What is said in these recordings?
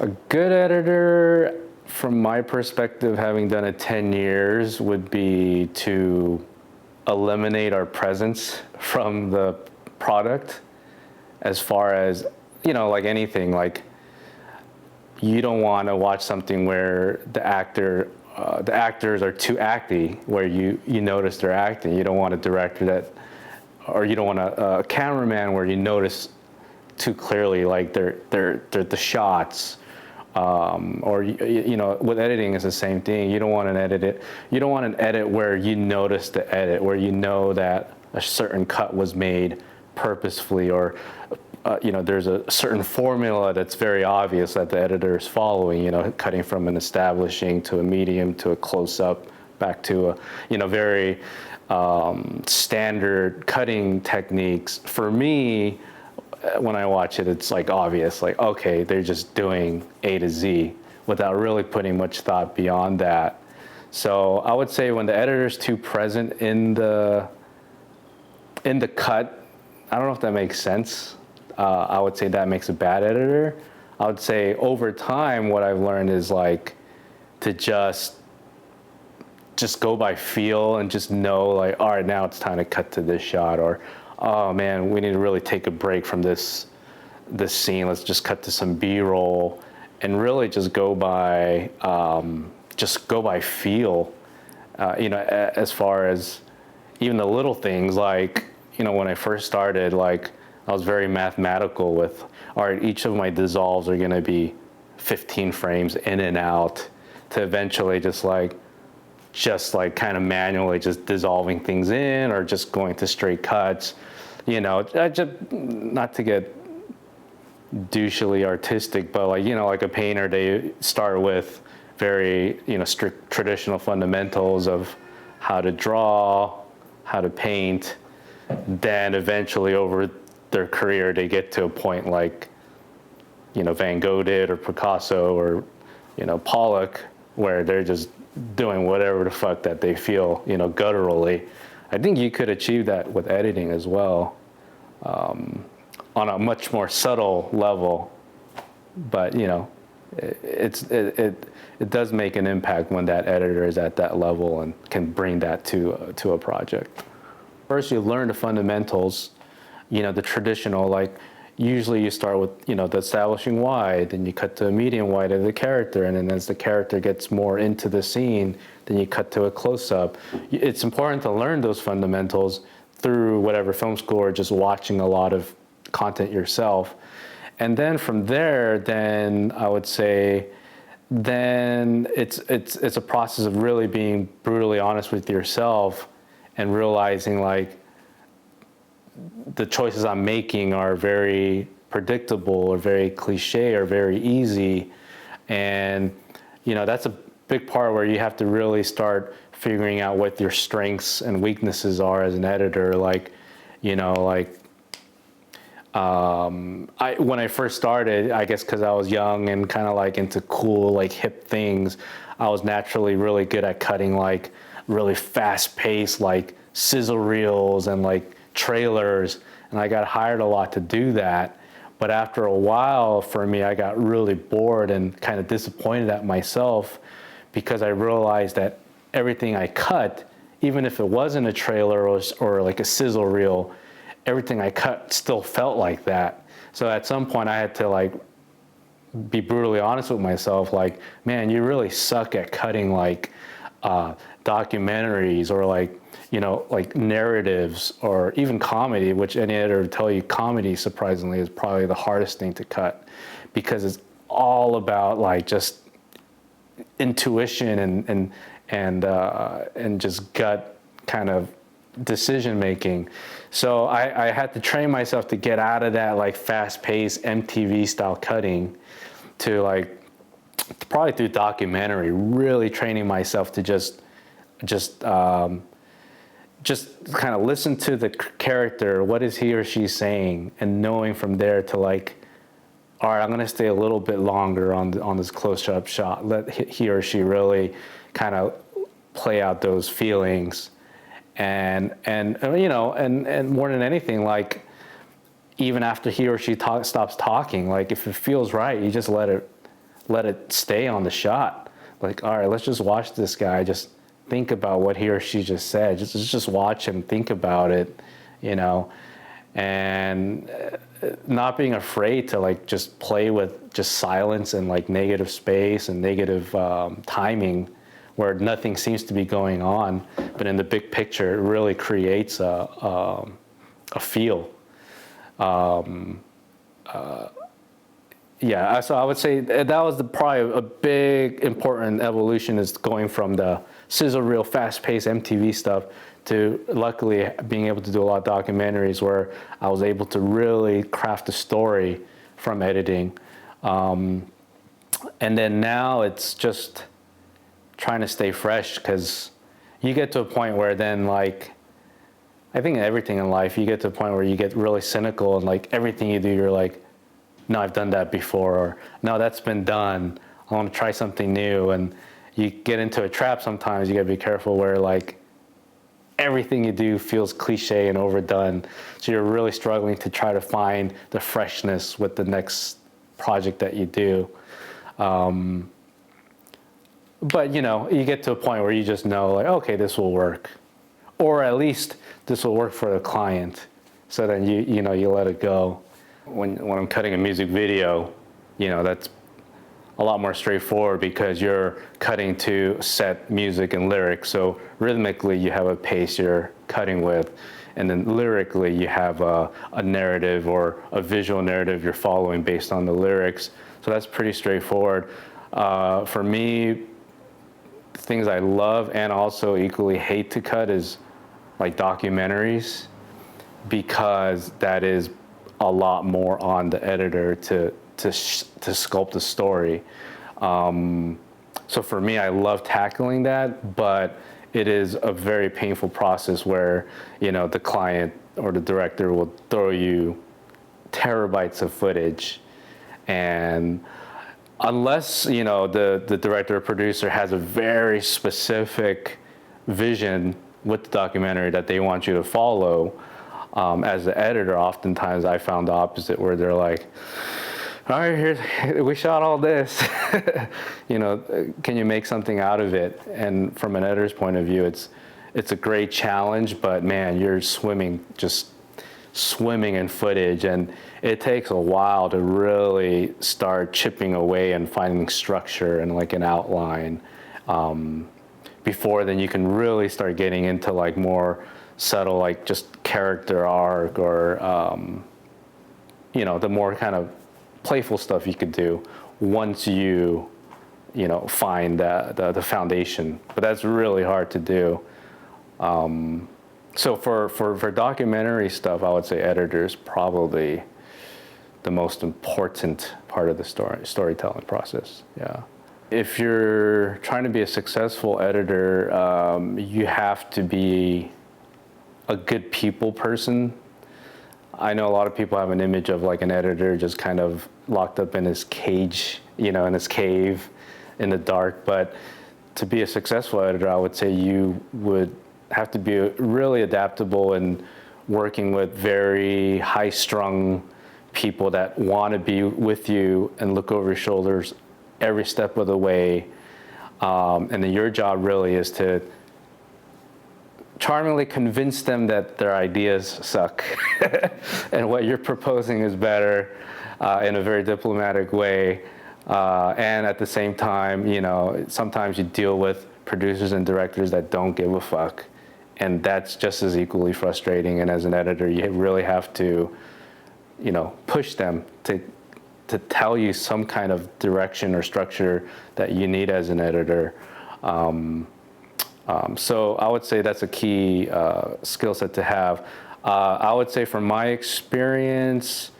A good editor, from my perspective, having done it 10 years, would be to eliminate our presence from the product. As far as, like anything, like you don't want to watch something where the actors are too acty, where you notice they're acting. You don't want a director that, or you don't want a cameraman where you notice too clearly, like they're the shots. Or with editing it's the same thing. You don't want an edit where you notice the edit, where you know that a certain cut was made purposefully, or there's a certain formula that's very obvious that the editor is following, cutting from an establishing to a medium to a close-up back to a very standard cutting techniques. For me, when I watch it, it's like obvious, like, okay, they're just doing A to Z without really putting much thought beyond that. So I would say when the editor's too present in the cut, I don't know if that makes sense. I would say that makes a bad editor. I would say over time, what I've learned is like to just go by feel and just know, like, all right, now it's time to cut to this shot, or oh man, we need to really take a break from this scene. Let's just cut to some B-roll, and really just go by feel. As far as even the little things, like when I first started, like I was very mathematical with, all right, each of my dissolves are going to be 15 frames in and out, to eventually just kind of manually just dissolving things in, or just going to straight cuts. Just not to get douchily artistic, but like a painter, they start with very strict traditional fundamentals of how to draw, how to paint. Then eventually over their career, they get to a point like Van Gogh did, or Picasso, or Pollock, where they're just doing whatever the fuck that they feel gutturally. I think you could achieve that with editing as well, on a much more subtle level. But it does make an impact when that editor is at that level and can bring that to a project. First, you learn the fundamentals, the traditional, like usually you start with the establishing wide, then you cut to a medium wide of the character, and then as the character gets more into the scene, then you cut to a close-up. It's important to learn those fundamentals through whatever film school, or just watching a lot of content yourself. And then from there, then I would say, then it's a process of really being brutally honest with yourself and realizing like the choices I'm making are very predictable, or very cliche, or very easy. And that's a big part where you have to really start figuring out what your strengths and weaknesses are as an editor. When I first started, I guess because I was young and kind of like into cool, like hip things, I was naturally really good at cutting like really fast paced, like sizzle reels and like trailers. And I got hired a lot to do that. But after a while, for me, I got really bored and kind of disappointed at myself, because I realized that everything I cut, even if it wasn't a trailer or like a sizzle reel, everything I cut still felt like that. So at some point I had to like be brutally honest with myself, like, man, you really suck at cutting like documentaries, or like narratives, or even comedy, which any editor would tell you comedy, surprisingly, is probably the hardest thing to cut, because it's all about like just intuition and just gut kind of decision making. So I had to train myself to get out of that like fast-paced MTV style cutting to like probably through documentary, really training myself to just kind of listen to the character, what is he or she saying, and knowing from there to like, all right, I'm going to stay a little bit longer on this close-up shot. Let he or she really kind of play out those feelings, and more than anything, like even after he or she stops talking, like if it feels right, you just let let it stay on the shot. Like, all right, let's just watch this guy just think about what he or she just said. Just watch him think about it, you know, and not being afraid to like just play with just silence and like negative space and negative timing where nothing seems to be going on, but in the big picture, it really creates a feel. Yeah, so I would say that was probably a big important evolution, is going from the sizzle reel, fast-paced MTV stuff to luckily being able to do a lot of documentaries where I was able to really craft a story from editing. And then now it's just trying to stay fresh, because you get to a point where then, like, I think everything in life, you get to a point where you get really cynical, and like everything you do, you're like, no, I've done that before, or no, that's been done. I want to try something new. And you get into a trap sometimes. You got to be careful where like everything you do feels cliche and overdone. So you're really struggling to try to find the freshness with the next project that you do. But you know, you get to a point where you just know, like, okay, this will work, or at least this will work for the client. So then you know, you let it go. When I'm cutting a music video, you know, that's a lot more straightforward because you're cutting to set music and lyrics. So rhythmically, you have a pace you're cutting with, and then lyrically, you have a narrative or a visual narrative you're following based on the lyrics. So that's pretty straightforward. For me, things I love and also equally hate to cut is like documentaries, because that is a lot more on the editor to sculpt the story. So for me, I love tackling that, but it is a very painful process where, you know, the client or the director will throw you terabytes of footage, and unless, you know, the director or producer has a very specific vision with the documentary that they want you to follow, as the editor, oftentimes I found the opposite, where they're like, all right, we shot all this. You know, can you make something out of it? And from an editor's point of view, it's a great challenge, but man, you're just swimming in footage, and it takes a while to really start chipping away and finding structure and like an outline, before then you can really start getting into like more subtle, like just character arc, or you know, the more kind of playful stuff you could do once you know, find the foundation. But that's really hard to do. So for documentary stuff, I would say editor is probably the most important part of the storytelling process. Yeah. If you're trying to be a successful editor, you have to be a good people person. I know a lot of people have an image of like an editor just kind of locked up in his cage, you know, in his cave in the dark. But to be a successful editor, I would say you would have to be really adaptable and working with very high-strung people that want to be with you and look over your shoulders every step of the way. And then your job really is to charmingly convince them that their ideas suck and what you're proposing is better, in a very diplomatic way. And at the same time, you know, sometimes you deal with producers and directors that don't give a fuck. And that's just as equally frustrating. And as an editor, you really have to, you know, push them to tell you some kind of direction or structure that you need as an editor. So I would say that's a key skill set to have. I would say from my experience,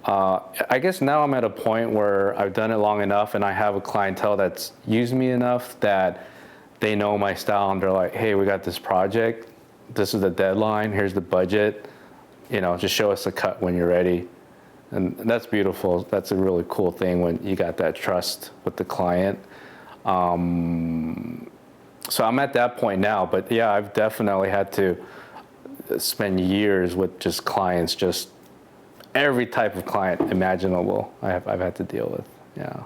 I guess now I'm at a point where I've done it long enough and I have a clientele that's used me enough that they know my style, and they're like, hey, we got this project. This is the deadline. Here's the budget. You know, just show us a cut when you're ready. And that's beautiful. That's a really cool thing when you got that trust with the client. So I'm at that point now, but yeah, I've definitely had to spend years with just clients, just every type of client imaginable I've had to deal with, yeah.